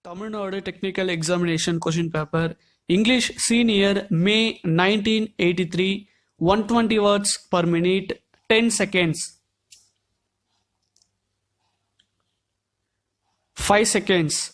Tamil Nadu Technical Examination Question Paper, English Senior, May 1983, 120 words per minute, 10 seconds. 5 seconds.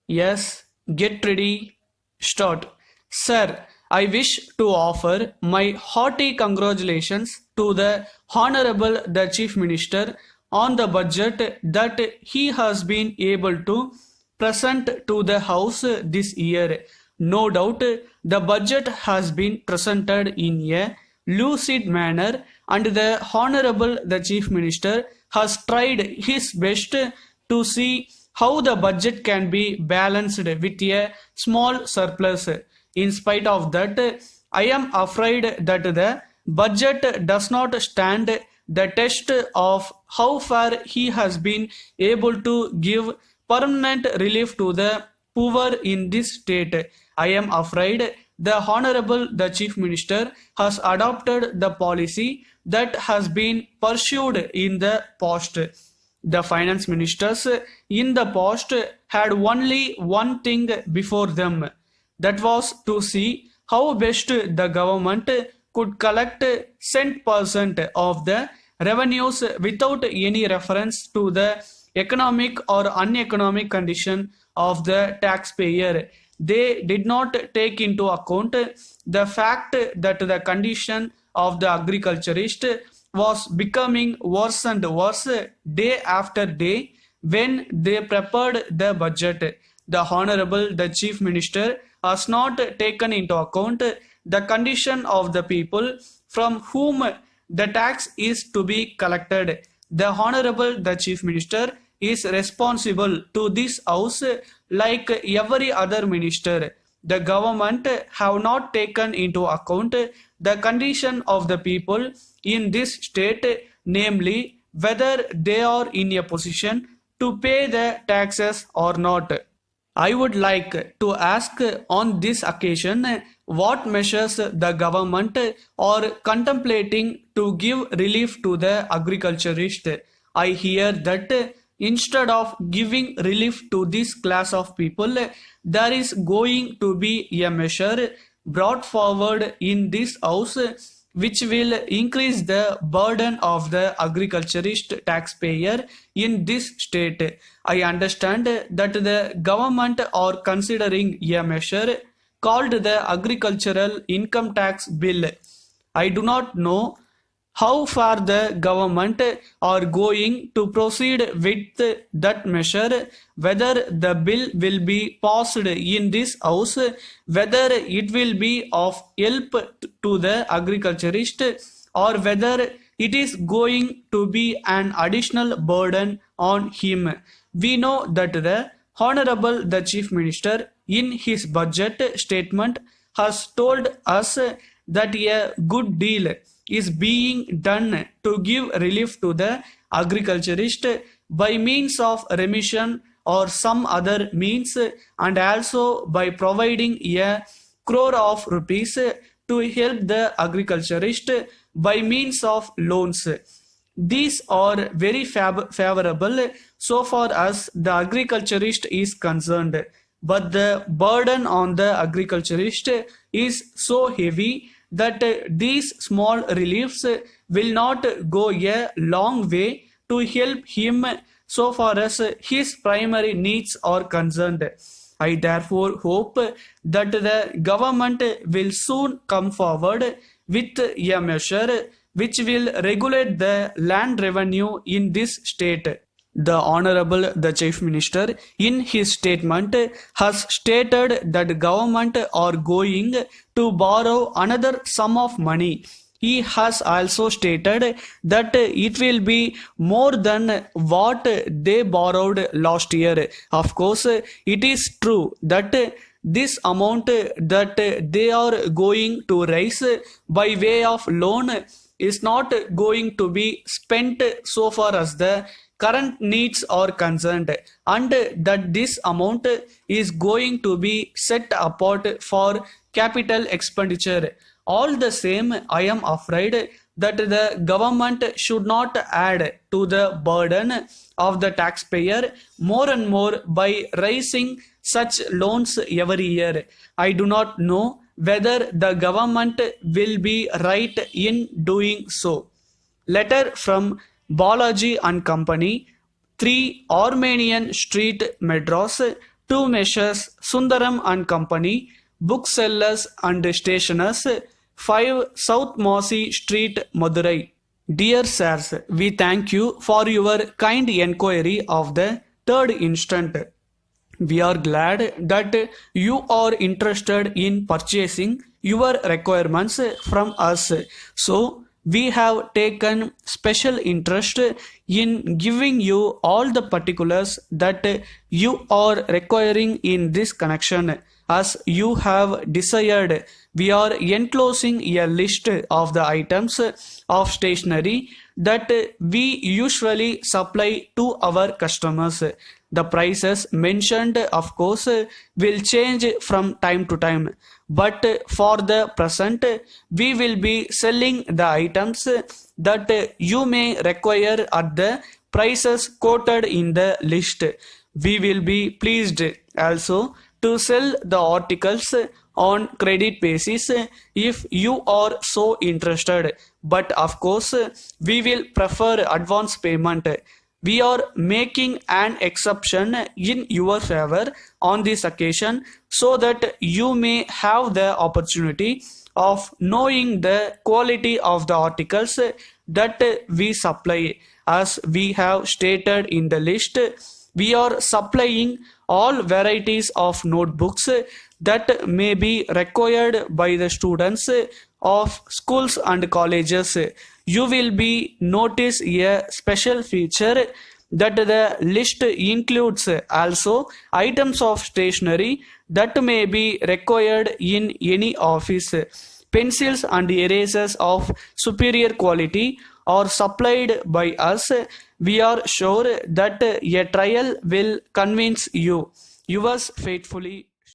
Yes, get ready, start. Sir, I wish to offer my hearty congratulations to the Honorable the Chief Minister on the budget that he has been able to present to the House this year. No doubt, the budget has been presented in a lucid manner, and the Honorable the Chief Minister has tried his best to see how the budget can be balanced with a small surplus. In spite of that, I am afraid that the budget does not stand the test of how far he has been able to give permanent relief to the poor in this state. I am afraid the Honorable the Chief Minister has adopted the policy that has been pursued in the past. The finance ministers in the past had only one thing before them, that was to see how best the government could collect cent% of the revenues without any reference to the economic or uneconomic condition of the taxpayer. They did not take into account the fact that the condition of the agriculturist was becoming worse and worse day after day when they prepared the budget. The Honorable the Chief Minister has not taken into account the condition of the people from whom the tax is to be collected. The Honorable the Chief Minister is responsible to this House like every other minister. The government have not taken into account the condition of the people in this state, namely whether they are in a position to pay the taxes or not. I would like to ask on this occasion what measures the government are contemplating to give relief to the agriculturist. I hear that instead of giving relief to this class of people, there is going to be a measure brought forward in this House which will increase the burden of the agriculturist taxpayer in this state. I understand that the government are considering a measure called the Agricultural Income Tax Bill. I do not know how far the government are going to proceed with that measure, whether the bill will be passed in this House, whether it will be of help to the agriculturist, or whether it is going to be an additional burden on him. We know that the Honorable the Chief Minister in his budget statement has told us that a good deal is being done to give relief to the agriculturist by means of remission or some other means, and also by providing a crore of rupees to help the agriculturist by means of loans. These are very favorable so far as the agriculturist is concerned, but the burden on the agriculturist is so heavy that these small reliefs will not go a long way to help him so far as his primary needs are concerned. I therefore hope that the government will soon come forward with a measure which will regulate the land revenue in this state. The Honorable the Chief Minister in his statement has stated that government are going to borrow another sum of money. He has also stated that it will be more than what they borrowed last year. Of course, it is true that this amount that they are going to raise by way of loan is not going to be spent so far as the current needs are concerned, and that this amount is going to be set apart for capital expenditure. All the same, I am afraid that the government should not add to the burden of the taxpayer more and more by raising such loans every year. I do not know whether the government will be right in doing so. Letter from Balaji and Company, 3 Armenian Street, Madras, to Messrs. Sundaram and Company, booksellers and stationers, 5 South Mossy Street, Madurai. Dear sirs, we thank you for your kind enquiry of the third instant. We are glad that you are interested in purchasing your requirements from us. So, we have taken special interest in giving you all the particulars that you are requiring in this connection. As you have desired, we are enclosing a list of the items of stationery that we usually supply to our customers. The prices mentioned, of course, will change from time to time, but for the present, we will be selling the items that you may require at the prices quoted in the list. We will be pleased also to sell the articles on credit basis if you are so interested, but of course, we will prefer advance payment. We are making an exception in your favor on this occasion so that you may have the opportunity of knowing the quality of the articles that we supply. As we have stated in the list, we are supplying all varieties of notebooks that may be required by the students of schools and colleges. You will be notice a special feature that the list includes also items of stationery that may be required in any office. Pencils and erasers of superior quality are supplied by us. We are sure that a trial will convince you. Yours faithfully,